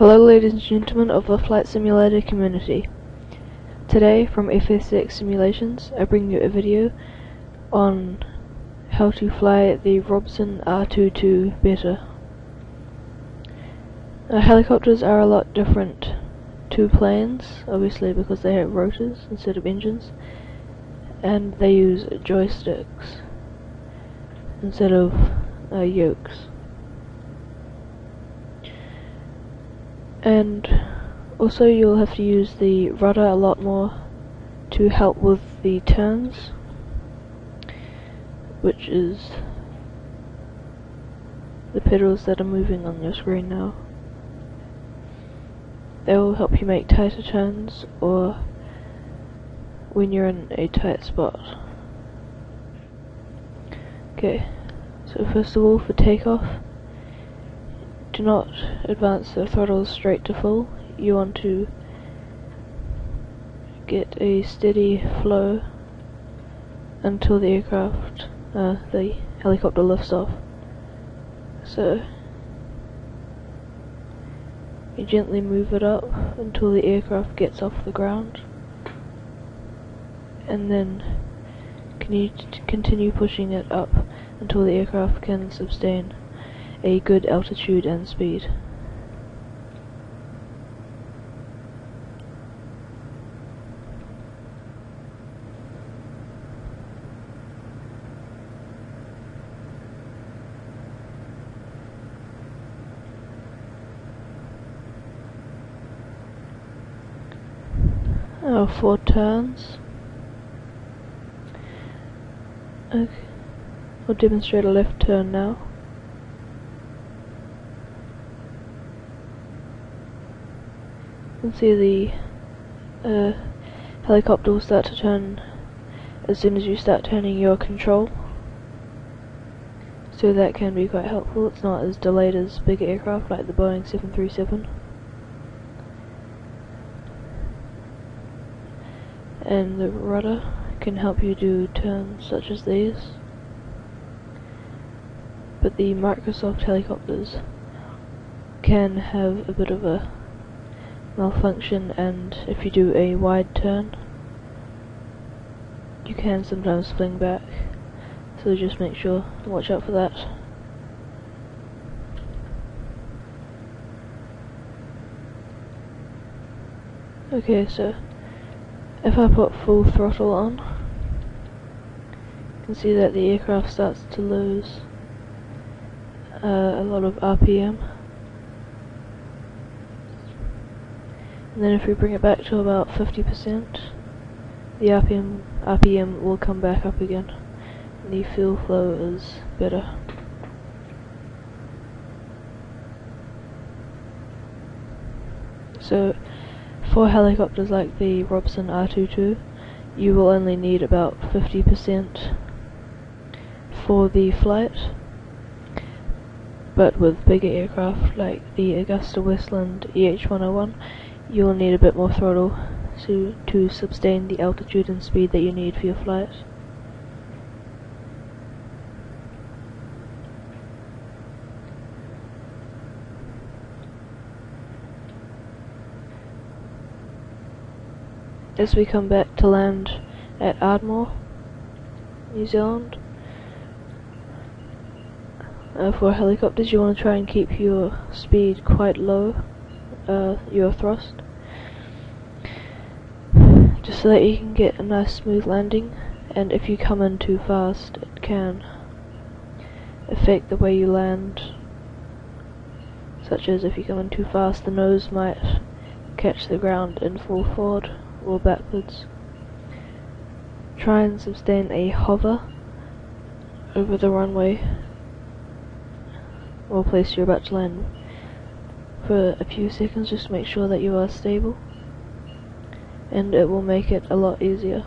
Hello ladies and gentlemen of the flight simulator community. Today from FSXSimulations I bring you a video on how to fly the Robsin R22 better. Helicopters are a lot different to planes, obviously because they have rotors instead of engines, and they use joysticks instead of yokes. And also you'll have to use the rudder a lot more to help with the turns, which is the pedals that are moving on your screen now. They will help you make tighter turns or when you're in a tight spot. Okay, so first of all, for takeoff, do not advance the throttle straight to full. You want to get a steady flow until the helicopter lifts off. So you gently move it up until the aircraft gets off the ground, and then continue pushing it up until the aircraft can sustain a good altitude and speed. Oh, 4 turns. Okay, I'll demonstrate a left turn now. You can see the helicopter will start to turn as soon as you start turning your control, so that can be quite helpful. It's not as delayed as bigger aircraft like the Boeing 737. And the rudder can help you do turns such as these, but the Microsoft helicopters can have a bit of a malfunction, and if you do a wide turn you can sometimes fling back, so just make sure to watch out for that. Okay, so if I put full throttle on, you can see that the aircraft starts to lose a lot of RPM. And then if we bring it back to about 50%, the RPM will come back up again, and the fuel flow is better. So for helicopters like the Robsin R22, you will only need about 50% for the flight, but with bigger aircraft like the Augusta Westland EH101, you will need a bit more throttle to sustain the altitude and speed that you need for your flight. As we come back to land at Ardmore, New Zealand, for helicopters you want to try and keep your speed quite low, your thrust, just so that you can get a nice smooth landing, and if you come in too fast it can affect the way you land, such as if you come in too fast the nose might catch the ground and fall forward or backwards. Try and sustain a hover over the runway or place you're about to land for a few seconds, just to make sure that you are stable, and it will make it a lot easier.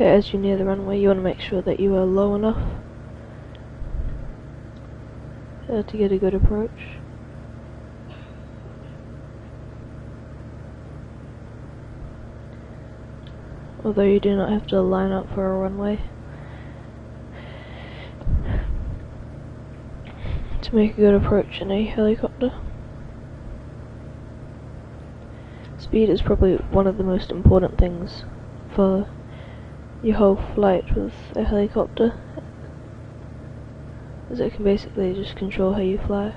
As you near the runway, you want to make sure that you are low enough to get a good approach. Although you do not have to line up for a runway to make a good approach in a helicopter. Speed is probably one of the most important things for your whole flight with a helicopter, as it can basically just control how you fly.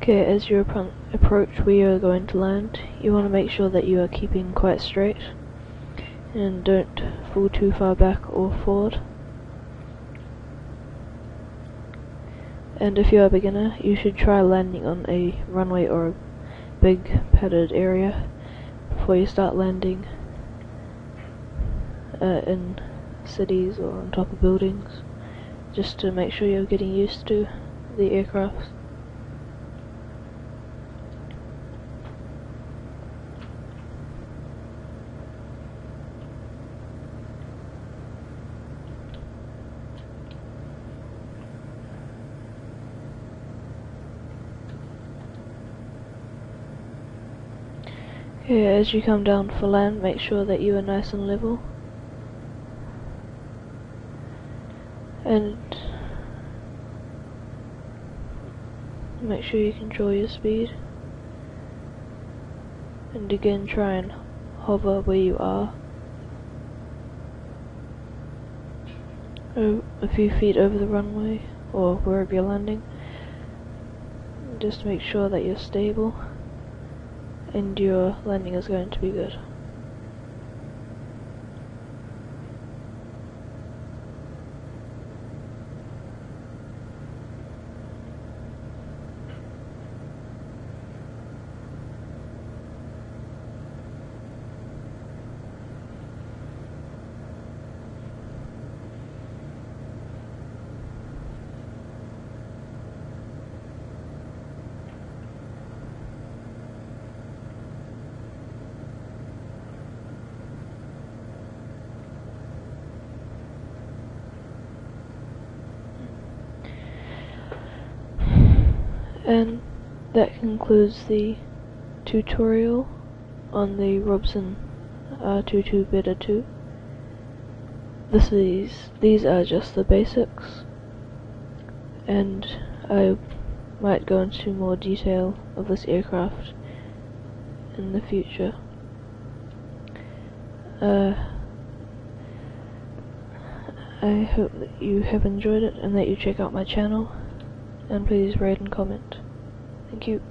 Okay, as you approach where you are going to land, you want to make sure that you are keeping quite straight and don't fall too far back or forward. And if you are a beginner, you should try landing on a runway or a big padded area before you start landing in cities or on top of buildings, just to make sure you're getting used to the aircraft. Okay, as you come down for land, make sure that you are nice and level. And make sure you control your speed. And again, try and hover where you are, a few feet over the runway or wherever you're landing. Just make sure that you're stable and your landing is going to be good. And that concludes the tutorial on the Robsin R22 Beta 2. These are just the basics, and I might go into more detail of this aircraft in the future. I hope that you have enjoyed it and that you check out my channel, and please rate and comment. Thank you.